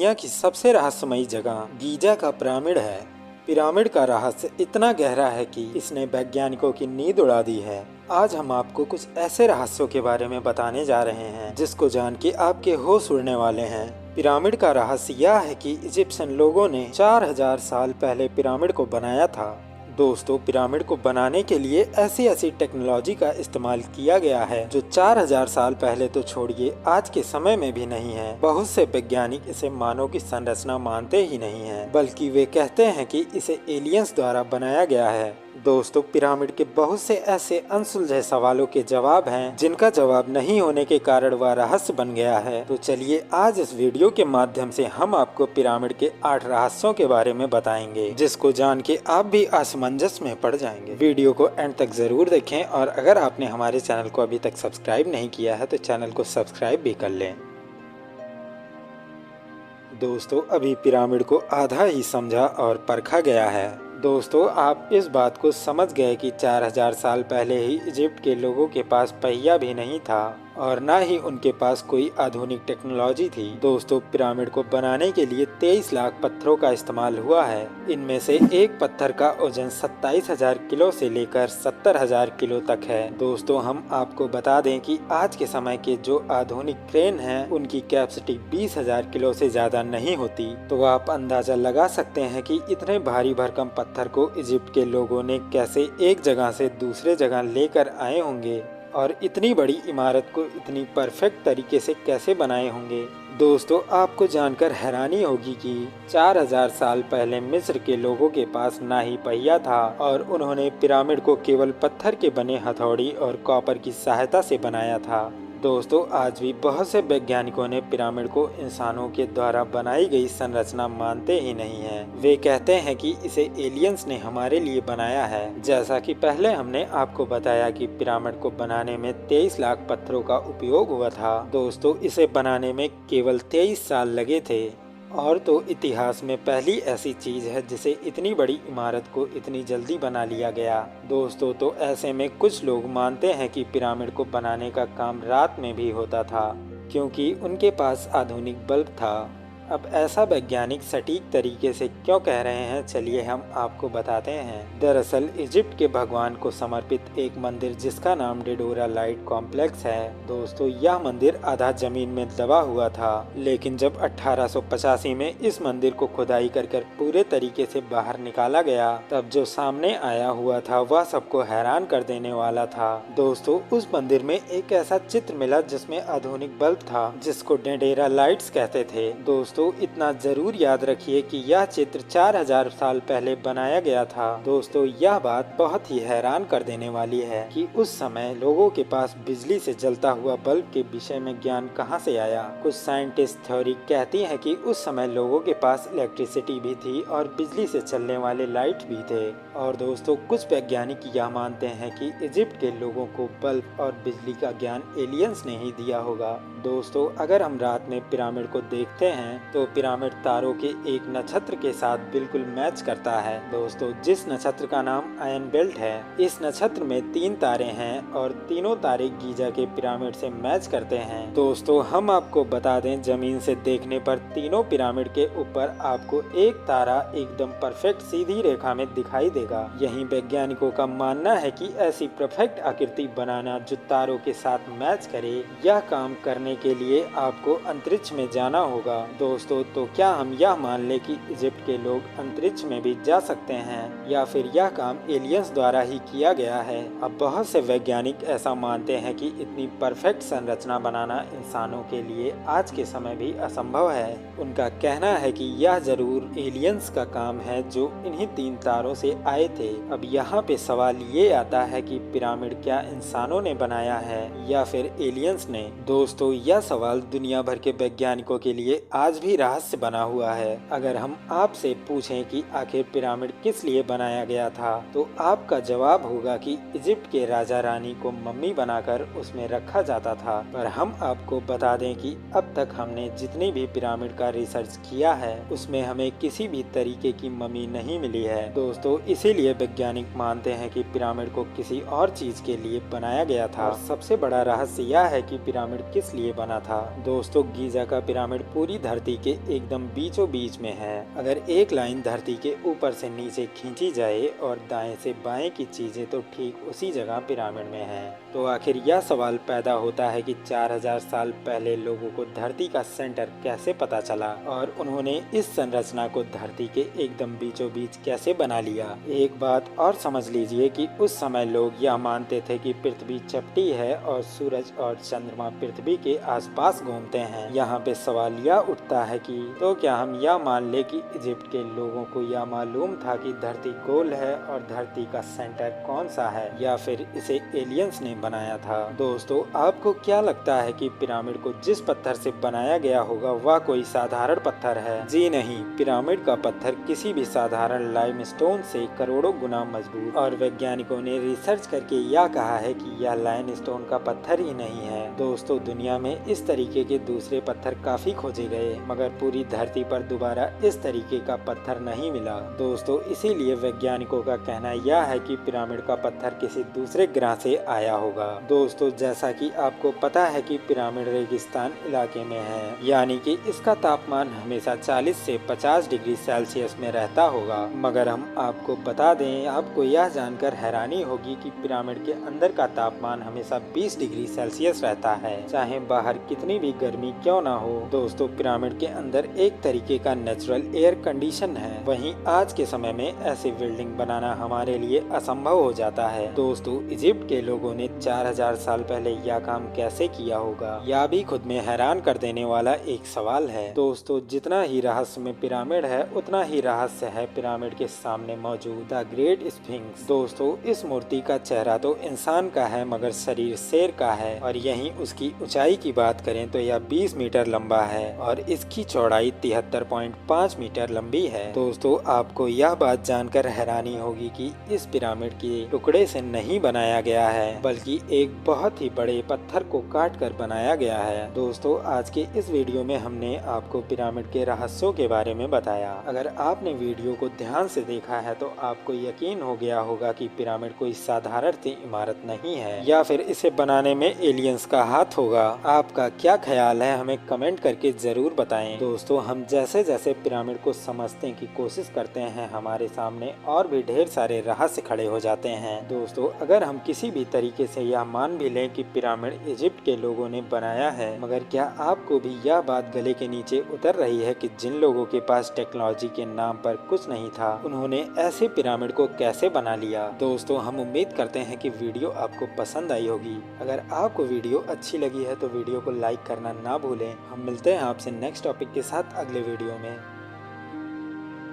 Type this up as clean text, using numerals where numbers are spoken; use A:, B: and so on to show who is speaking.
A: दुनिया की सबसे रहस्यमयी जगह गीजा का पिरामिड है। पिरामिड का रहस्य इतना गहरा है कि इसने वैज्ञानिकों की नींद उड़ा दी है। आज हम आपको कुछ ऐसे रहस्यों के बारे में बताने जा रहे हैं जिसको जान के आपके होश उड़ने वाले हैं। पिरामिड का रहस्य यह है कि इजिप्शियन लोगों ने 4000 साल पहले पिरामिड को बनाया था। दोस्तों, पिरामिड को बनाने के लिए ऐसी ऐसी टेक्नोलॉजी का इस्तेमाल किया गया है जो 4000 साल पहले तो छोड़िए आज के समय में भी नहीं है। बहुत से वैज्ञानिक इसे मानव की संरचना मानते ही नहीं हैं, बल्कि वे कहते हैं कि इसे एलियंस द्वारा बनाया गया है। दोस्तों, पिरामिड के बहुत से ऐसे अनसुलझे सवालों के जवाब हैं जिनका जवाब नहीं होने के कारण वह रहस्य बन गया है। तो चलिए आज इस वीडियो के माध्यम से हम आपको पिरामिड के 8 रहस्यों के बारे में बताएंगे, जिसको जान के आप भी असमंजस में पड़ जाएंगे। वीडियो को एंड तक जरूर देखें और अगर आपने हमारे चैनल को अभी तक सब्सक्राइब नहीं किया है तो चैनल को सब्सक्राइब भी कर लें। दोस्तों, अभी पिरामिड को आधा ही समझा और परखा गया है। दोस्तों, आप इस बात को समझ गए कि 4000 साल पहले ही इजिप्ट के लोगों के पास पहिया भी नहीं था और न ही उनके पास कोई आधुनिक टेक्नोलॉजी थी। दोस्तों, पिरामिड को बनाने के लिए 23 लाख पत्थरों का इस्तेमाल हुआ है। इनमें से एक पत्थर का वजन 27,000 किलो से लेकर 70,000 किलो तक है। दोस्तों, हम आपको बता दें कि आज के समय के जो आधुनिक क्रेन हैं उनकी कैपेसिटी 20,000 किलो से ज्यादा नहीं होती। तो आप अंदाजा लगा सकते हैं कि इतने भारी भरकम पत्थर को इजिप्ट के लोगों ने कैसे एक जगह से दूसरे जगह लेकर आए होंगे और इतनी बड़ी इमारत को इतनी परफेक्ट तरीके से कैसे बनाए होंगे। दोस्तों, आपको जानकर हैरानी होगी कि 4000 साल पहले मिस्र के लोगों के पास ना ही पहिया था और उन्होंने पिरामिड को केवल पत्थर के बने हथौड़ी और कॉपर की सहायता से बनाया था। दोस्तों, आज भी बहुत से वैज्ञानिकों ने पिरामिड को इंसानों के द्वारा बनाई गई संरचना मानते ही नहीं हैं। वे कहते हैं कि इसे एलियंस ने हमारे लिए बनाया है। जैसा कि पहले हमने आपको बताया कि पिरामिड को बनाने में 23 लाख पत्थरों का उपयोग हुआ था। दोस्तों, इसे बनाने में केवल 23 साल लगे थे और तो इतिहास में पहली ऐसी चीज है जिसे इतनी बड़ी इमारत को इतनी जल्दी बना लिया गया। दोस्तों, तो ऐसे में कुछ लोग मानते हैं कि पिरामिड को बनाने का काम रात में भी होता था क्योंकि उनके पास आधुनिक बल्ब था। अब ऐसा वैज्ञानिक सटीक तरीके से क्यों कह रहे हैं, चलिए हम आपको बताते हैं। दरअसल इजिप्ट के भगवान को समर्पित एक मंदिर जिसका नाम डेडोरा लाइट कॉम्प्लेक्स है। दोस्तों, यह मंदिर आधा जमीन में दबा हुआ था, लेकिन जब 1885 में इस मंदिर को खुदाई कर पूरे तरीके से बाहर निकाला गया तब जो सामने आया हुआ था वह सबको हैरान कर देने वाला था। दोस्तों, उस मंदिर में एक ऐसा चित्र मिला जिसमें आधुनिक बल्ब था जिसको डेडोरा लाइट्स कहते थे। दोस्तों, इतना जरूर याद रखिए कि यह चित्र 4000 साल पहले बनाया गया था। दोस्तों, यह बात बहुत ही हैरान कर देने वाली है कि उस समय लोगों के पास बिजली से जलता हुआ बल्ब के विषय में ज्ञान कहां से आया। कुछ साइंटिस्ट थ्योरी कहती है कि उस समय लोगों के पास इलेक्ट्रिसिटी भी थी और बिजली से चलने वाले लाइट भी थे। और दोस्तों, कुछ वैज्ञानिक यह मानते हैं कि इजिप्ट के लोगों को बल्ब और बिजली का ज्ञान एलियंस ने ही दिया होगा। दोस्तों, अगर हम रात में पिरामिड को देखते हैं तो पिरामिड तारों के एक नक्षत्र के साथ बिल्कुल मैच करता है। दोस्तों, जिस नक्षत्र का नाम आयन बेल्ट है, इस नक्षत्र में 3 तारे हैं और तीनों तारे गीजा के पिरामिड से मैच करते हैं। दोस्तों, हम आपको बता दें, जमीन से देखने पर तीनों पिरामिड के ऊपर आपको एक तारा एकदम परफेक्ट सीधी रेखा में दिखाई देगा। यही वैज्ञानिकों का मानना है कि ऐसी परफेक्ट आकृति बनाना जो तारों के साथ मैच करे, यह काम करने के लिए आपको अंतरिक्ष में जाना होगा। दोस्तों, तो क्या हम यह मान ले कि इजिप्ट के लोग अंतरिक्ष में भी जा सकते हैं या फिर यह काम एलियंस द्वारा ही किया गया है? अब बहुत से वैज्ञानिक ऐसा मानते हैं कि इतनी परफेक्ट संरचना बनाना इंसानों के लिए आज के समय भी असंभव है। उनका कहना है कि यह जरूर एलियंस का काम है जो इन्हीं 3 तारों से आए थे। अब यहाँ पे सवाल ये आता है कि पिरामिड क्या इंसानों ने बनाया है या फिर एलियंस ने? दोस्तों, यह सवाल दुनिया भर के वैज्ञानिकों के लिए आज भी रहस्य बना हुआ है। अगर हम आपसे पूछें कि आखिर पिरामिड किस लिए बनाया गया था तो आपका जवाब होगा कि इजिप्ट के राजा रानी को मम्मी बनाकर उसमें रखा जाता था। पर हम आपको बता दें कि अब तक हमने जितनी भी पिरामिड का रिसर्च किया है उसमें हमें किसी भी तरीके की मम्मी नहीं मिली है। दोस्तों, इसीलिए वैज्ञानिक मानते हैं कि पिरामिड को किसी और चीज के लिए बनाया गया था। और सबसे बड़ा रहस्य यह है कि पिरामिड किस लिए लिए बना था। दोस्तों गीजा का पिरामिड पूरी धरती के एकदम बीचों बीच में है। अगर एक लाइन धरती के ऊपर से नीचे खींची जाए और दाएं से बाएं की चीजें तो ठीक उसी जगह पिरामिड में है। तो आखिर यह सवाल पैदा होता है कि 4000 साल पहले लोगों को धरती का सेंटर कैसे पता चला और उन्होंने इस संरचना को धरती के एकदम बीचों बीच कैसे बना लिया। एक बात और समझ लीजिए कि उस समय लोग यह मानते थे कि पृथ्वी चपटी है और सूरज और चंद्रमा पृथ्वी के आसपास घूमते हैं। यहाँ पे सवाल यह उठता है कि तो क्या हम यह मान ले कि इजिप्ट के लोगों को यह मालूम था कि धरती गोल है और धरती का सेंटर कौन सा है, या फिर इसे एलियंस ने बनाया था। दोस्तों आपको क्या लगता है कि पिरामिड को जिस पत्थर से बनाया गया होगा वह कोई साधारण पत्थर है? जी नहीं, पिरामिड का पत्थर किसी भी साधारण लाइमस्टोन से करोड़ों गुना मजबूत और वैज्ञानिकों ने रिसर्च करके यह कहा है कि यह लाइमस्टोन का पत्थर ही नहीं है। दोस्तों दुनिया में इस तरीके के दूसरे पत्थर काफी खोजे गए मगर पूरी धरती पर दोबारा इस तरीके का पत्थर नहीं मिला। दोस्तों इसीलिए वैज्ञानिकों का कहना यह है कि पिरामिड का पत्थर किसी दूसरे ग्रह से आया होगा। दोस्तों जैसा कि आपको पता है कि पिरामिड रेगिस्तान इलाके में है, यानी कि इसका तापमान हमेशा 40 से 50 डिग्री सेल्सियस में रहता होगा। मगर हम आपको बता दें, आपको यह जानकर हैरानी होगी कि पिरामिड के अंदर का तापमान हमेशा 20 डिग्री सेल्सियस रहता है, चाहे बाहर कितनी भी गर्मी क्यों ना हो। दोस्तों पिरामिड के अंदर एक तरीके का नेचुरल एयर कंडीशन है, वहीं आज के समय में ऐसी बिल्डिंग बनाना हमारे लिए असंभव हो जाता है। दोस्तों इजिप्ट के लोगों ने 4000 साल पहले यह काम कैसे किया होगा, यह भी खुद में हैरान कर देने वाला एक सवाल है। दोस्तों जितना ही रहस्य में पिरामिड है उतना ही रहस्य है पिरामिड के सामने मौजूद द ग्रेट स्फिंक्स। दोस्तों इस मूर्ति का चेहरा तो इंसान का है मगर शरीर शेर का है, और यहीं उसकी ऊंचाई की बात करें तो यह 20 मीटर लंबा है और इसकी चौड़ाई 73.5 मीटर लंबी है। दोस्तों आपको यह बात जानकर हैरानी होगी कि इस पिरामिड के टुकड़े से नहीं बनाया गया है बल्कि एक बहुत ही बड़े पत्थर को काट कर बनाया गया है। दोस्तों आज के इस वीडियो में हमने आपको पिरामिड के रहस्यों के बारे में बताया। अगर आपने वीडियो को ध्यान से देखा है तो आपको यकीन हो गया होगा कि पिरामिड कोई साधारण सी इमारत नहीं है या फिर इसे बनाने में एलियंस का हाथ होगा। आपका क्या ख्याल है हमें कमेंट करके जरूर बताएं। दोस्तों हम जैसे जैसे पिरामिड को समझने की कोशिश करते हैं हमारे सामने और भी ढेर सारे रहस्य खड़े हो जाते हैं। दोस्तों अगर हम किसी भी तरीके से यह मान भी लें कि पिरामिड इजिप्ट के लोगों ने बनाया है, मगर क्या आपको भी यह बात गले के नीचे उतर रही है कि जिन लोगों के पास टेक्नोलॉजी के नाम पर कुछ नहीं था उन्होंने ऐसे पिरामिड को कैसे बना लिया। दोस्तों हम उम्मीद करते हैं कि वीडियो आपको पसंद आई होगी। अगर आपको वीडियो अच्छी लगी है तो वीडियो को लाइक करना ना भूलें। हम मिलते हैं आपसे नेक्स्ट टॉपिक के साथ अगले वीडियो में।